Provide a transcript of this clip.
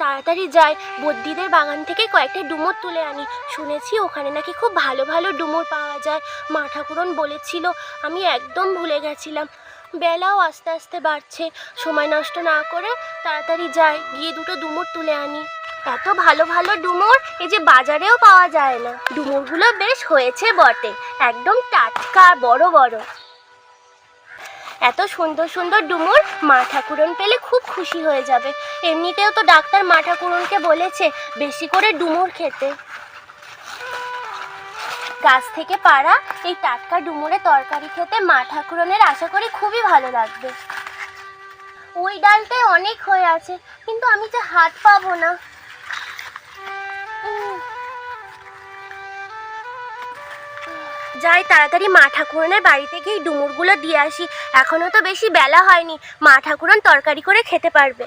তাড়াতাড়ি যাই, বদ্যিদের বাগান থেকে কয়েকটা ডুমুর তুলে আনি। শুনেছি ওখানে নাকি খুব ভালো ভালো ডুমুর পাওয়া যায়। মা ঠাকুরন বলেছিল, আমি একদম ভুলে গেছিলাম। বেলাও আস্তে আস্তে বাড়ছে, সময় নষ্ট না করে তাড়াতাড়ি যাই, গিয়ে দুটো ডুমুর তুলে আনি। এত ভালো ভালো ডুমুর এই যে বাজারেও পাওয়া যায় না। ডুমুরগুলো বেশ হয়েছে বটে, একদম টাটকা বড় বড়। এত সুন্দর সুন্দর ডুমুর মা ঠাকুরন পেলে খুব খুশি হয়ে যাবে। এমনিতেও তো ডাক্তার মা ঠাকুরনকে বলেছে বেশি করে ডুমুর খেতে। গাছ থেকে পাড়া এই টাটকা ডুমুরের তরকারি খেতে মা ঠাকুরনের আশা করি খুবই ভালো লাগবে। ওই ডালটায় অনেক হয়ে আছে, কিন্তু আমি যে হাত পাবো না। যাই তাড়াতাড়ি মা ঠাকুরনের বাড়িতে গিয়ে ডুমুরগুলো দিয়ে আসি। এখনো তো বেশি বেলা হয়নি, মা ঠাকুরন তরকারি করে খেতে পারবে।